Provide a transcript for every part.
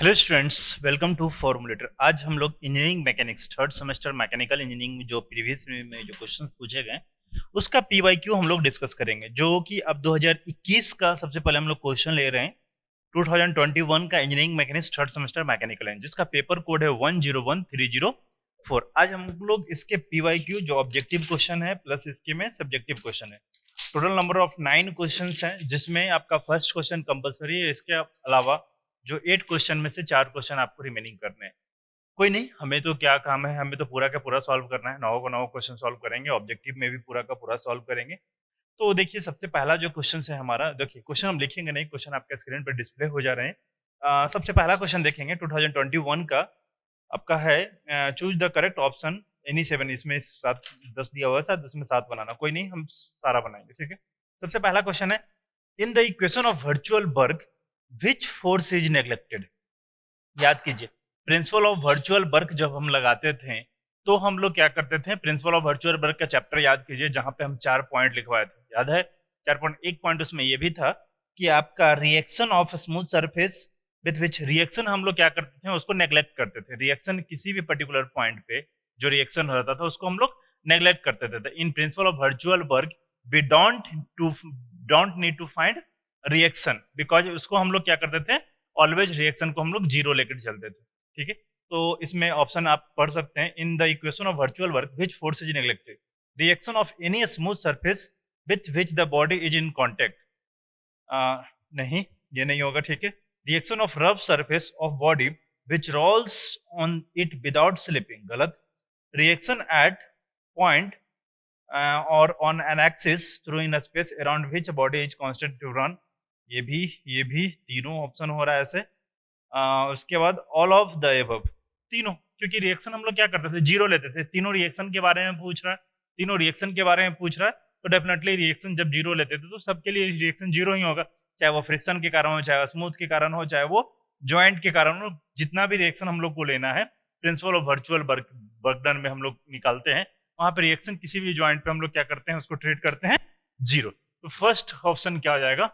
Hello students, welcome to formulator. आज हम लोग engineering mechanics third semester mechanical engineering में जो प्रीवियस में जो क्वेश्चन पूछे गए उसका पीवाईक्यू हम लोग डिस्कस करेंगे, जो कि अब 2021 का सबसे पहले हम लोग क्वेश्चन ले रहे हैं। 2021 का engineering mechanics third semester mechanical है, जिसका पेपर कोड है 101304। आज हम लोग इसके पीवाईक्यू जो ऑब्जेक्टिव क्वेश्चन है प्लस इसके में सब्जेक्टिव क्वेश्चन है। टोटल नंबर ऑफ 9 क्वेश्चंस हैं, जिसमें आपका फर्स्ट क्वेश्चन कंपलसरी है। इसके अलावा जो 8 क्वेश्चन में से 4 क्वेश्चन आपको रिमेनिंग करने हैं। कोई नहीं, हमें तो क्या काम है, हमें तो पूरा का पूरा सॉल्व करना है। 9 को 9 क्वेश्चन सॉल्व करेंगे, ऑब्जेक्टिव में भी पूरा का पूरा सॉल्व करेंगे। तो देखिए, सबसे पहला जो क्वेश्चन है हमारा, देखिए क्वेश्चन हम लिखेंगे नहीं, क्वेश्चन आपके स्क्रीन पर डिस्प्ले हो जा रहे हैं। सबसे पहला क्वेश्चन देखेंगे 2021 का, आपका है choose the correct option any 7। इसमें 7 10 दिया हुआ है, शायद उसमें 7 बनाना, कोई नहीं, हम सारा बनाएंगे, ठीक है। सबसे पहला क्वेश्चन है, इन the equation of virtual work which force is neglected. याद कीजिए, प्रिंसिपल ऑफ वर्चुअल वर्क जब हम लगाते थे तो हम लोग क्या करते थे, प्रिंसिपल ऑफ वर्चुअल वर्क का चैप्टर याद कीजिए, जहां पे हम 4 पॉइंट लिखवाए थे, याद है। 4 पॉइंट, एक पॉइंट उसमें ये भी था कि आपका reaction of smooth surface with which, reaction हम लोग क्या करते थे, उसको नेग्लेक्ट करते थे। रिएक्शन किसी भी पर्टिकुलर पॉइंट पे जो रिएक्शन हो जाता था उसको हम लोग नेग्लेक्ट करते थे। In principle of virtual work we don't need to find reaction, because उसको हम लोग क्या करते थे, ऑलवेज रिएक्शन को हम लोग जीरो लेकर चलते थे, ठीक है। तो इसमें ऑप्शन आप पढ़ सकते हैं, in the equation of virtual work which force is neglected, reaction of any smooth surface with which the body is in contact. नहीं, ये नहीं होगा, ठीक है। Reaction of rough surface of body which rolls on it without slipping, गलत। Reaction at point और on an axis through in space around which body is constant to run, ये भी तीनों ऑप्शन हो रहा है ऐसे। उसके बाद ऑल ऑफ द एबव, तीनों, क्योंकि रिएक्शन हम लोग क्या करते थे, जीरो लेते थे। तीनों रिएक्शन के बारे में पूछ रहा है, तीनों रिएक्शन के बारे में पूछ रहा है, तो डेफिनेटली रिएक्शन जब जीरो लेते थे तो सबके लिए रिएक्शन जीरो ही होगा, चाहे वो फ्रिक्शन के कारण हो, चाहे वो स्मूथ के कारण हो, चाहे वो ज्वाइंट के कारण हो। जितना भी रिएक्शन हम लोग को लेना है, principal of virtual work done में हम लोग निकालते हैं, वहां पर रिएक्शन किसी भी ज्वाइंट पे हम लोग क्या करते हैं, उसको ट्रीट करते हैं जीरो। तो फर्स्ट ऑप्शन क्या हो जाएगा,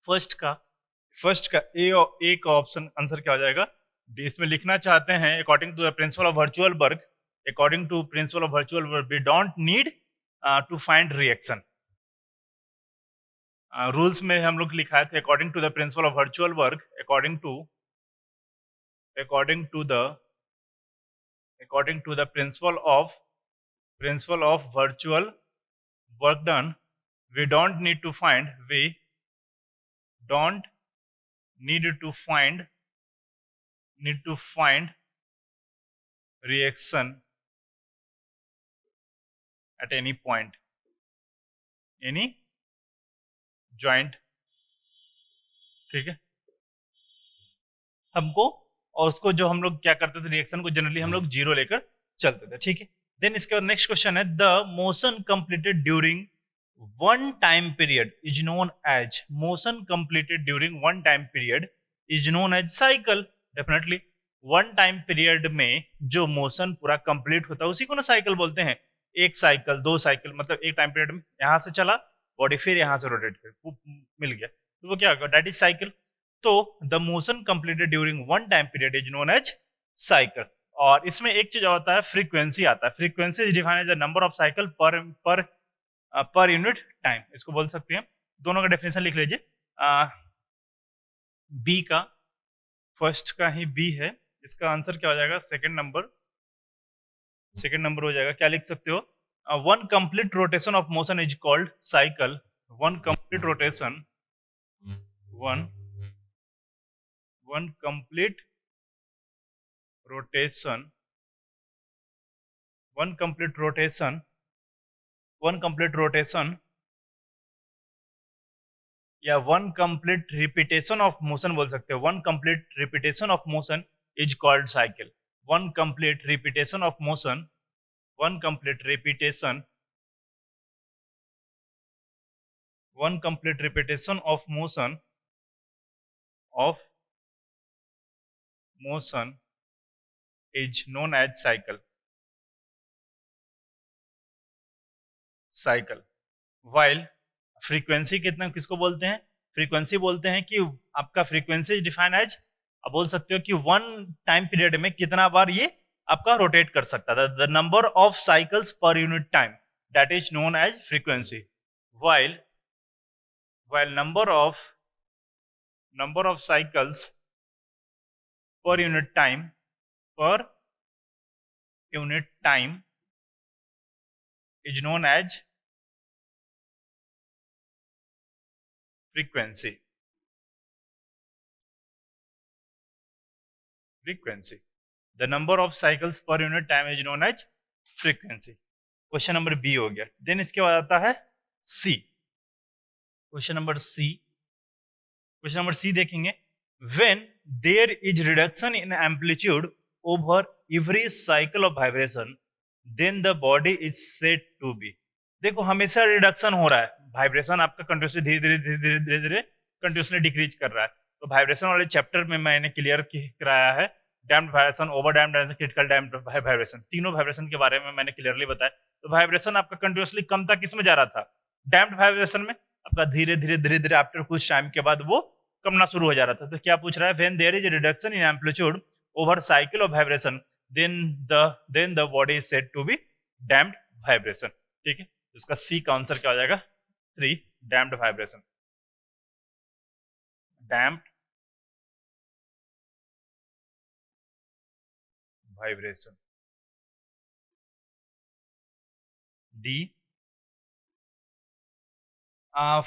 फर्स्ट का फर्स्ट का ए का ऑप्शन आंसर क्या हो जाएगा, डी। इसमें लिखना चाहते हैं, according to the principle of virtual work, according to principle of virtual work we don't need to find reaction. Rules में हम लोग लिखा थे, according to the principle of virtual work, according to the principle of virtual work done, we don't need to find we don't need to find reaction at any point, any joint, ठीक है। हमको, और उसको जो हम लोग क्या करते थे, रिएक्शन को जनरली हम लोग जीरो लेकर चलते थे, ठीक है। देन इसके बाद नेक्स्ट क्वेश्चन है, the motion completed during one time period is known as, motion completed during one time period is known as cycle. Definitely one time period में जो मोशन पूरा कंप्लीट होता है उसी को ना साइकिल बोलते हैं। एक साइकिल, दो साइकिल, मतलब एक टाइम पीरियड में यहां से चला बॉडी, फिर यहां से रोटेट कर मिल गया, तो वो क्या होगा, दैट इज साइकिल। तो the motion completed during one time period is known as cycle. और इसमें एक चीज होता है, फ्रीक्वेंसी आता है। Frequency is defined as the number of cycle per unit time, इसको बोल सकते हैं। दोनों का डेफिनेशन लिख लीजिए। बी का, फर्स्ट का ही बी है, इसका आंसर क्या हो जाएगा, सेकंड नंबर हो जाएगा। क्या लिख सकते हो, one complete rotation of motion is called cycle. One complete rotation, one one complete rotation one complete rotation one complete rotation या one complete repetition of motion बोल सकते हो। One complete repetition of motion is called cycle. One complete repetition of motion, one complete repetition one complete repetition of motion is known as cycle. While frequency कितना, किसको बोलते हैं, frequency बोलते हैं कि आपका फ्रीक्वेंसी डिफाइन एज आप बोल सकते हो कि वन टाइम पीरियड में कितना बार ये आपका रोटेट कर सकता था। The number of cycles per unit time that is known as frequency, while while number of cycles per unit time is known as frequency. The number of cycles per unit time is known as frequency. Question number B हो गया। Then इसके बाद आता है सी। Question number C देखेंगे, when there is reduction in amplitude over every cycle of vibration then the body is said to be। देखो हमेशा reduction हो रहा है, वाइब्रेशन आपका कंटिन्यूसली धीरे धीरे कंटिन्यूसली डिक्रीज कर रहा है। तो वाइब्रेशन वाले चैप्टर में मैंने क्लियर कराया है damped vibration, over damped vibration, critical damped vibration, तीनों वाइब्रेशन के बारे में मैंने क्लियरली बताया। तो वाइब्रेशन आपका कंटिन्यूसली कम था, किसमें जा रहा था, डैम्प्ड वाइब्रेशन में। आपका धीरे धीरे आफ्टर कुछ टाइम के बाद वो कमना शुरू हो जा रहा था। तो क्या पूछ रहा है, when there is reduction in amplitude over cycle of vibration then the body is said to be damped vibration. ठीक है, तो इसका सी का आंसर क्या हो जाएगा, 3 damped vibration. Damped vibration, D.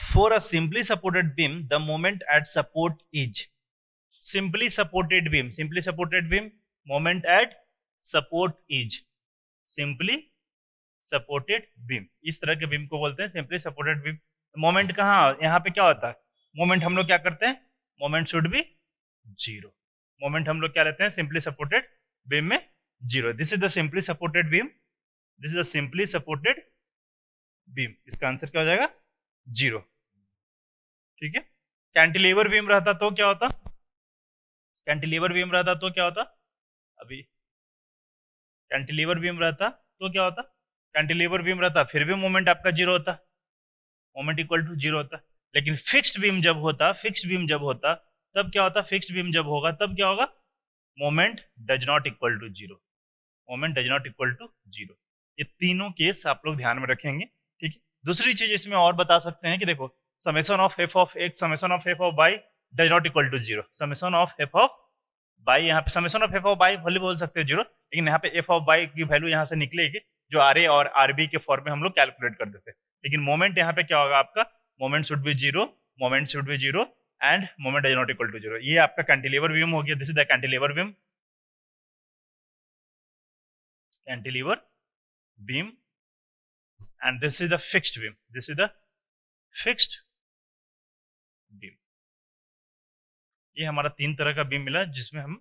For a simply supported beam the moment at support is simply supported beam moment at support is simply supported beam। इस तरह के बीम को बोलते हैं simply supported beam। मोमेंट कहाँ, यहाँ पे क्या होता है, मोमेंट हम लोग क्या करते हैं, moment should be zero. Moment हम लोग क्या लेते हैं सिंपली सपोर्टेड बीम में, zero. This is the simply supported beam, this is the simply supported beam. इसका आंसर क्या हो जाएगा, जीरो। ठीक है, कैंटिलीवर बीम रहता तो क्या होता, कैंटिलीवर बीम रहता तो क्या होता, अभी कैंटिलीवर बीम रहता तो क्या होता, कैंटिलीवर बीम रहता फिर भी मोमेंट आपका जीरो होता, मोमेंट इक्वल टू जीरो होता। लेकिन फिक्स्ड बीम जब होता, तब क्या होता, फिक्स्ड बीम जब होगा तब क्या होगा, moment does not equal to zero, moment does not equal to zero. ये तीनों केस आप लोग ध्यान में रखेंगे। ठीक है, दूसरी चीज इसमें और बता सकते हैं कि देखो summation of F of X summation of F of Y does not equal to zero. Summation of F of Y, यहाँ पे summation of F of Y भले बोल सकते हैं जीरो, लेकिन यहाँ पे एफ ऑफ वाई की वैल्यू यहाँ से निकलेगी जो आर ए और आर बी के फॉर्म में हम लोग कैलकुलेट कर देते हैं। लेकिन मोमेंट यहाँ पे क्या होगा आपका, moment should be zero, moment should be zero and moment does not equal to zero. ये आपका कैंटिलीवर बीम हो गया, this is the cantilever beam, cantilever beam and this is the fixed beam, this is the fixed beam। ये हमारा तीन तरह का beam मिला जिसमें हम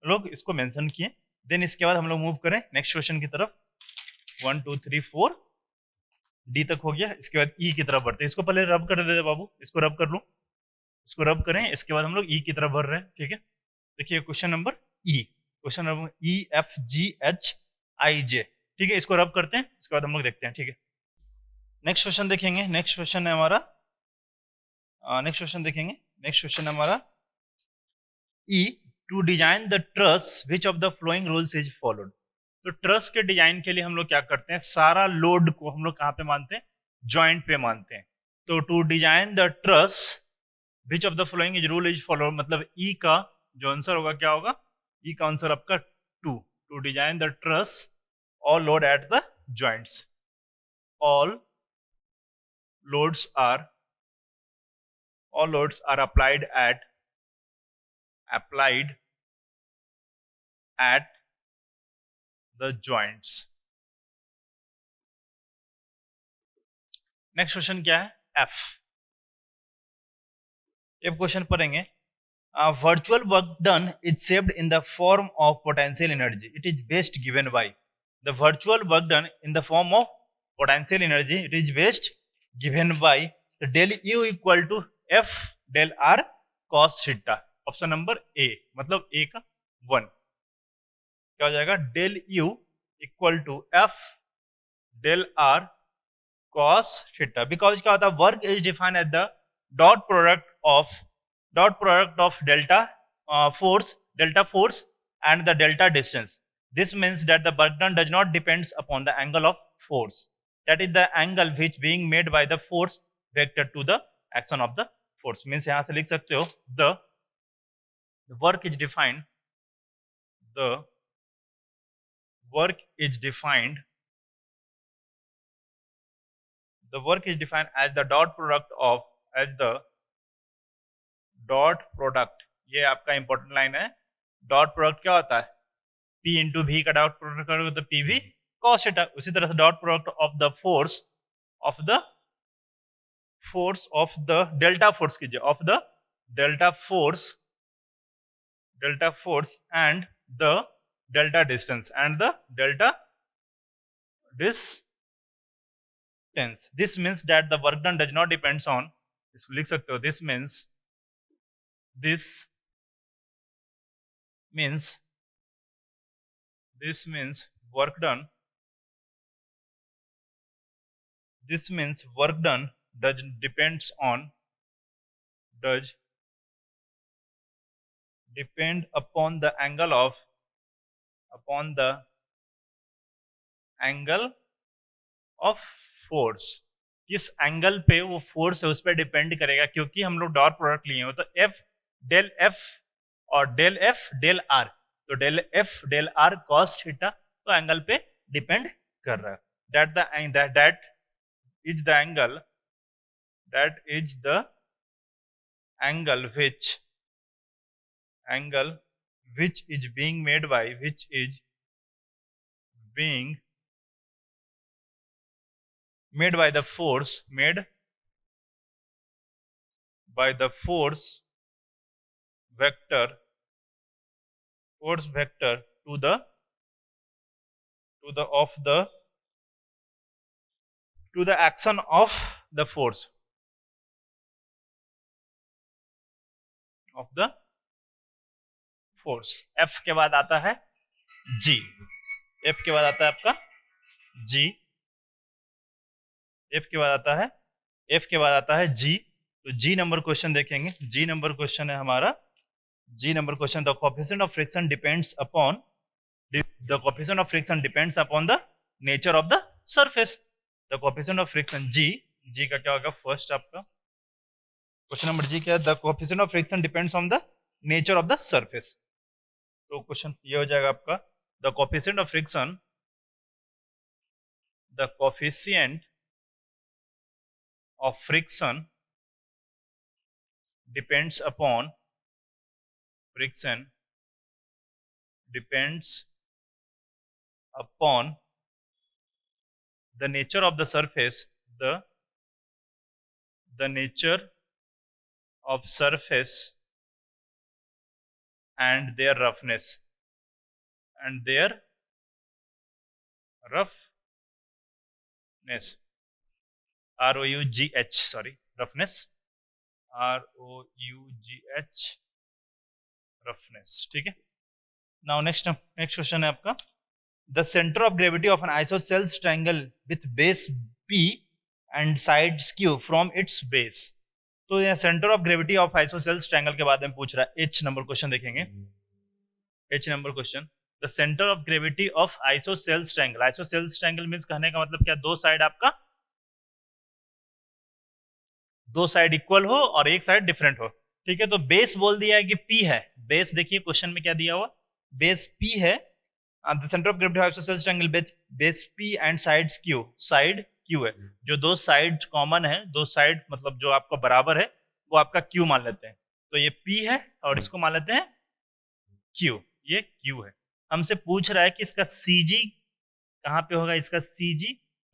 लोग इसको मेंशन किए। देन इसके बाद हम लोग मूव करें नेक्स्ट क्वेश्चन की तरफ। 1 2 3 4 डी तक हो गया, इसके बाद ई की तरफ बढ़ते हैं। इसको पहले रब कर दे बाबू, इसको रब कर लूं, इसको रब करें, इसके बाद हम लोग ई की तरफ बढ़ रहे हैं। ठीक है, देखिए question number E, question number E F G H I J. ठीक है, इसको रब करते हैं, इसके बाद हम लोग देखते हैं। ठीक है, नेक्स्ट क्वेश्चन देखेंगे। नेक्स्ट क्वेश्चन है हमारा, नेक्स्ट क्वेश्चन देखेंगे। नेक्स्ट क्वेश्चन है हमारा E, to design the truss which of the following rules is followed. तो ट्रस के डिजाइन के लिए हम लोग क्या करते हैं, सारा लोड को हम लोग कहाँ पे मानते हैं, जॉइंट पे मानते हैं। तो to design the truss which of the following is rule is followed, मतलब ई का जो आंसर होगा क्या होगा, ई का आंसर आपका two. To design the truss all load at the joints, all loads are applied at the joints। Next question क्या है, एफ क्वेश्चन पढ़ेंगे। virtual work done is shaped in the form of potential energy, it is best given by। The virtual work done in the form of potential energy, it is best given by the del u equal to f del r cos theta। Option number A, मतलब A का 1 क्या हो जाएगा, del u equal to f del r cos theta। Because क्या होता है, work is defined at the dot product of delta force delta force and the delta distance. This means that the work done does not depends upon the angle of force. That is the angle which being made by the force vector to the action of the force. Means यहाँ से लिख सकते हो the work is defined, the work is defined, the work is defined as the dot product of, as the dot product. ये आपका important line है. Dot product क्या होता है? P इंटू V का डॉट प्रोडक्ट करोगे तो PV cos थीटा. उसी तरह से dot product of the force of the delta force कीजिए, of the delta force and the delta distance This means that the work done does not depends on, इसको लिख सकते हो, this means work done does depend upon the angle of force. किस angle पे वो force है उस पर डिपेंड करेगा, क्योंकि हम लोग डॉट प्रोडक्ट लिए हो तो F डेल F और डेल F डेल R, तो del F del R cos theta तो एंगल पे डिपेंड कर रहा है. that is the angle which is being made by the force vector to the action of the force F के बाद आता है G. F के बाद आता है आपका G. F के बाद आता है G. तो G नंबर क्वेश्चन देखेंगे. G नंबर क्वेश्चन है हमारा, the coefficient of friction depends upon the nature of the surface. The coefficient of friction G का क्या होगा? फर्स्ट आपका क्वेश्चन नंबर G क्या है? The coefficient of friction depends on the nature of the surface. तो question ये हो जाएगा आपका, the coefficient of friction depends upon the nature of the surface, the nature of surface and their roughness, ROUGH, sorry, roughness, roughness. ठीक है. Now next question है आपका, the center of gravity of an isosceles triangle with base P and sides Q from its base. तो यह centre of gravity of isosceles triangle के बारे में पूछ रहा है. H नंबर क्वेश्चन देखेंगे. H number question, the centre of gravity of isosceles triangle. Isosceles triangle means कहने का मतलब क्या? दो साइड इक्वल हो और एक साइड डिफरेंट हो. ठीक है. तो बेस बोल दिया है कि P है. बेस देखिए क्वेश्चन में क्या दिया हुआ, बेस P है. The centre of gravity of isosceles triangle base P and sides Q, side Q है. जो दो साइड कॉमन है, दो साइड मतलब जो आपका बराबर है वो आपका Q मान लेते हैं. तो ये P है और इसको मान लेते हैं Q. ये Q है. हमसे पूछ रहा है कि इसका CG कहाँ पे होगा. इसका CG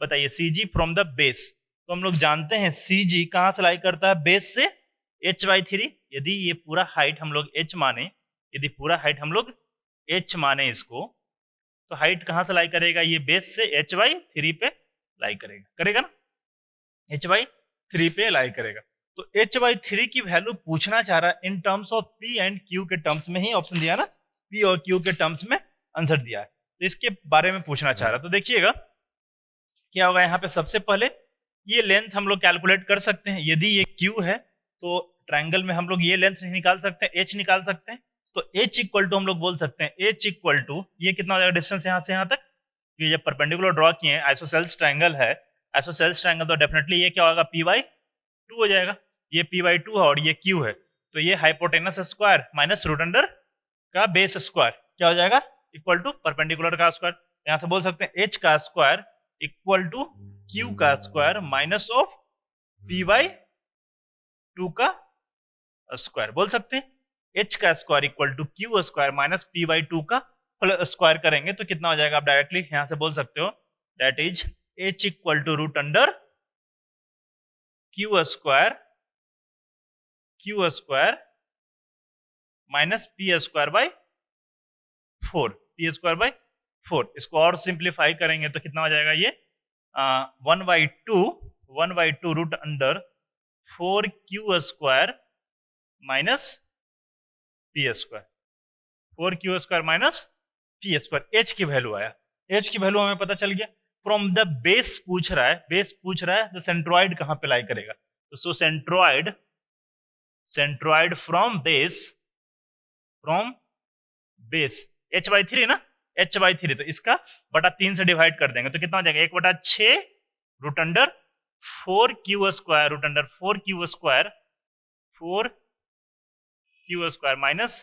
बताइए. CG from the base. तो हम लोग जानते हैं CG कहाँ से लाई करता है? बेस से h/3. यदि ये पूरा हाइट हम लोग h माने, इसको, तो हाइट कहाँ से लाई करेगा? ये बेस से h/3 पे लाई करेगा ना. h/3 पे लाई करेगा. तो h/3 की वैल्यू पूछना चाह रहा है in terms of P and Q के टर्म्स में ही ऑप्शन दिया ना. P और Q के टर्म्स में आंसर दिया है. तो इसके बारे में पूछना चाह रहा है. तो देखिएगा क्या होगा. यहाँ पे सबसे पहले ये लेंथ हम लोग कैलकुलेट कर सकते हैं. यदि ये Q है तो ट्रायंगल में हम लोग ये लेंथ निकाल सकते हैं, h निकाल सकते हैं. तो h इक्वल टू हम लोग बोल सकते हैं h इक्वल टू, ये कितना हो जाएगा डिस्टेंस यहां से यहां तक, ये जब परपेंडिकुलर ड्रॉ किए हैं, आइसोसेल्स ट्रायंगल है, आइसोसेल्स ट्रायंगल, तो डेफिनेटली ये क्या होगा, पी बाई टू हो जाएगा। ये पी बाई टू है और ये क्यू है, तो ये hypotenuse square minus root under का बेस स्क्वायर क्या हो जाएगा, इक्वल टू परपेंडिकुलर का स्क्वायर। यहां से बोल सकते हैं एच का स्क्वायर इक्वल टू क्यू का square minus of P by two का स्क्वायर। बोल सकते हैं एच का square equal to Q square minus P by two का स्क्वायर करेंगे तो कितना हो जाएगा, आप डायरेक्टली यहां से बोल सकते हो that is H equal to root under Q square minus P square by four, P square by four. इसको और सिंप्लीफाई करेंगे तो कितना हो जाएगा, ये 1/2 root under 4q square minus P square, 4q square minus P square. H की value आया, एच की वैल्यू हमें पता चल गया। फ्रॉम द बेस पूछ रहा है, बेस पूछ रहा है, द सेंट्रॉइड कहां पे लाई करेगा, तो सो सेंट्रॉइड फ्रॉम बेस h/3 ना, h/3, तो इसका बटा 3 से डिवाइड कर देंगे तो कितना हो जाएगा, 1/6 root under 4q square, root under 4q square minus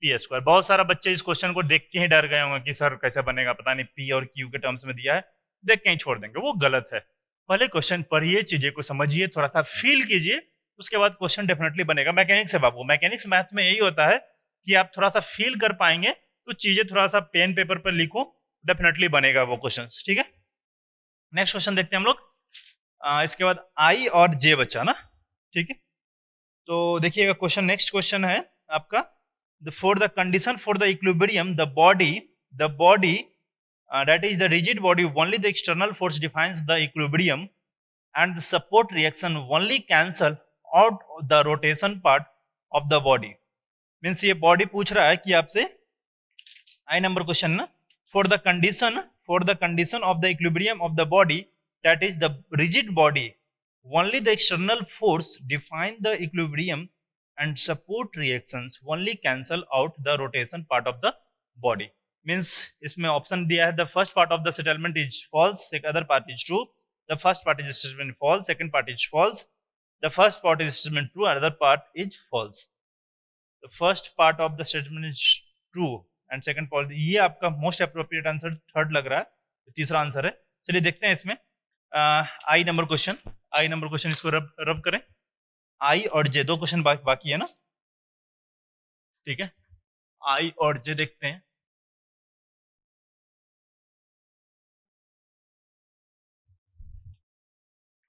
P square. बहुत सारा बच्चे इस क्वेश्चन को देख के ही डर गए होंगे कि सर कैसे बनेगा, पता नहीं पी और क्यू के टर्म्स में दिया है, देख के ही छोड़ देंगे, वो गलत है। पहले क्वेश्चन पढ़िए, चीजें को समझिए, थोड़ा सा फील कीजिए, उसके बाद क्वेश्चन डेफिनेटली बनेगा। मैकेनिक्स है बाबू, मैकेनिक्स मैथ में यही होता है कि आप थोड़ा सा फील कर पाएंगे तो चीजें थोड़ा सा पेन पेपर पर लिखो, डेफिनेटली बनेगा वो क्वेश्चन। ठीक है, नेक्स्ट क्वेश्चन देखते हैं हम लोग। इसके बाद आई और जे बचा ना, ठीक है, तो देखिएगा क्वेश्चन, नेक्स्ट क्वेश्चन है आपका, for the condition for the equilibrium the body that is the rigid body, only the external force defines the equilibrium and the support reaction only cancel out the rotation part of the body। Means ये body पूछ रहा है कि आपसे, आई number question ना, for the condition of the equilibrium of the body that is the rigid body, only the external force define the equilibrium and support reactions only cancel out the rotation part of the body। Means इसमें option दिया है, the first part of the settlement is false, other part is true, the first part is statement false, second part is false, the first part is statement true, another part is false। the first part of the statement is true and second part, ये आपका most appropriate answer third लग रहा है, तो तीसरा answer है। चलिए देखते हैं इसमें आई नंबर क्वेश्चन, आई नंबर क्वेश्चन, इसको रब करें, आई और जे दो क्वेश्चन बाकी है ना, ठीक है, आई और जे देखते हैं।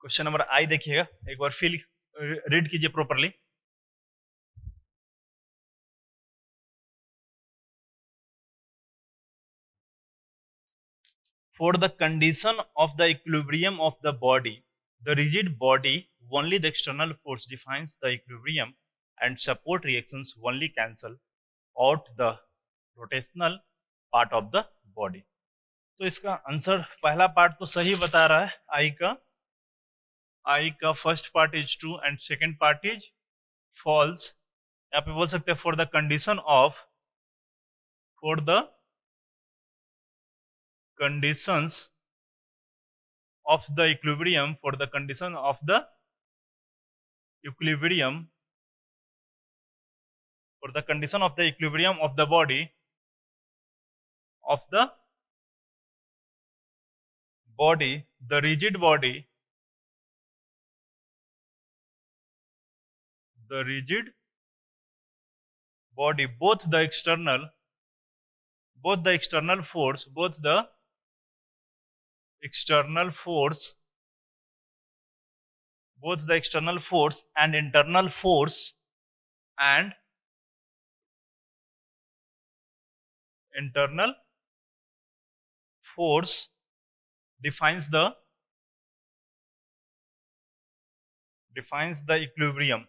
क्वेश्चन नंबर आई देखिएगा, एक बार फील रीड कीजिए properly. For the condition of the equilibrium of the body, the rigid body, only the external force defines the equilibrium and support reactions only cancel out the rotational part of the body। तो इसका answer पहला part तो सही बता रहा है, I का first part is true and second part is false. यहाँ पे बोल सकते हैं for the condition of, for the conditions of the equilibrium, for the condition of the equilibrium, for the condition of the equilibrium of the body, of the body, the rigid body, the rigid body, both the external force, both the external force, both the external force and internal force and internal force defines the equilibrium,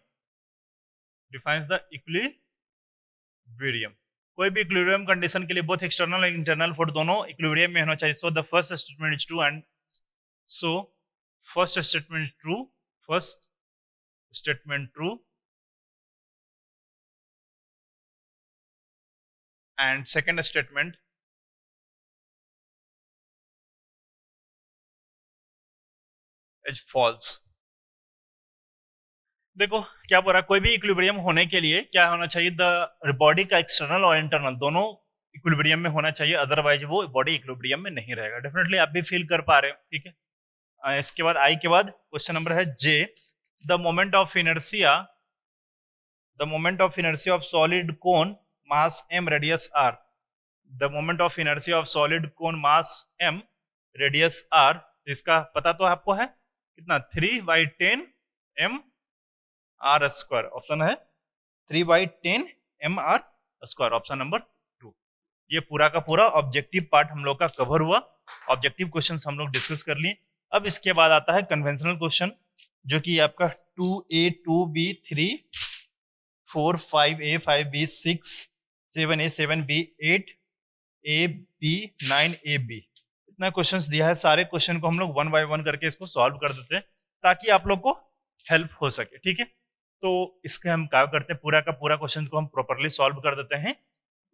defines the equilibrium। कोई भी equilibrium condition के लिए both external और internal force दोनों equilibrium में होना चाहिए। So the first statement is true and so first statement true, first statement true and second statement is false. देखो क्या बोल रहा है, कोई भी इक्विलिब्रियम होने के लिए क्या होना चाहिए, द बॉडी का एक्सटर्नल और इंटरनल दोनों इक्विलिब्रियम में होना चाहिए, अदरवाइज वो बॉडी इक्विलिब्रियम में नहीं रहेगा। डेफिनेटली आप भी फील कर पा रहे हो, ठीक है। इसके बाद आई के बाद क्वेश्चन नंबर है J, the moment of inertia, the moment of inertia of solid cone mass m radius r, the moment of inertia of solid cone mass m radius r, इसका पता तो आपको है कितना, 3/10 m r स्क्वायर, ऑप्शन है 3/10 m r square, option number 2। ये पूरा का पूरा ऑब्जेक्टिव पार्ट हम लोग का कवर हुआ, ऑब्जेक्टिव क्वेश्चन हम लोग डिस्कस कर लिए। अब इसके बाद आता है कन्वेंशनल क्वेश्चन, जो कि आपका 2a 2b 3 4 5a 5b 6 7a 7b 8ab 9ab, इतना क्वेश्चंस दिया है। सारे क्वेश्चन को हम लोग वन बाय वन करके इसको सॉल्व कर देते हैं ताकि आप लोग को हेल्प हो सके, ठीक है। तो इसके हम क्या करते हैं, पूरा का पूरा क्वेश्चन को हम प्रॉपरली सॉल्व कर देते हैं,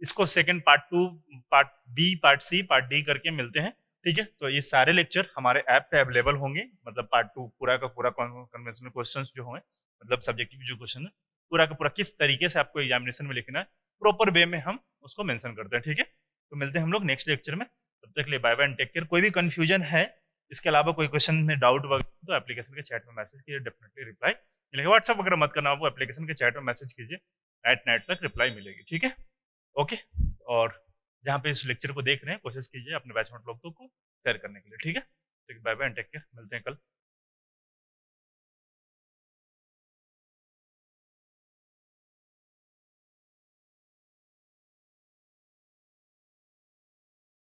इसको second part 2 part B part C part D करके मिलते हैं, ठीक है। तो ये सारे लेक्चर हमारे ऐप पे अवेलेबल होंगे, मतलब पार्ट 2 पूरा का पूरा कन्वेंशनल क्वेश्चंस जो होंगे, मतलब सब्जेक्टिव जो क्वेश्चन है पूरा का पूरा किस तरीके से आपको एग्जामिनेशन में लिखना है प्रॉपर वे में हम उसको मेंशन करते हैं, ठीक है। तो मिलते हैं हम लोग नेक्स्ट लेक्चर में, तब तक के लिए bye bye and take care. कोई भी कंफ्यूजन है, इसके अलावा कोई क्वेश्चन में डाउट वगैरह, तो एप्लीकेशन के चैट में मैसेज कीजिए, डेफिनेटली रिप्लाई मिलेगा। व्हाट्सएप वगैरह मत करना, वो एप्लीकेशन के चैट में मैसेज कीजिए, एट नाइट तक रिप्लाई मिलेगी, ठीक है। ओके, और जहाँ पे इस लेक्चर को देख रहे हैं कोशिश कीजिए अपने बैचमेट लोगों को शेयर करने के लिए, ठीक है। Bye bye and take care, मिलते हैं कल।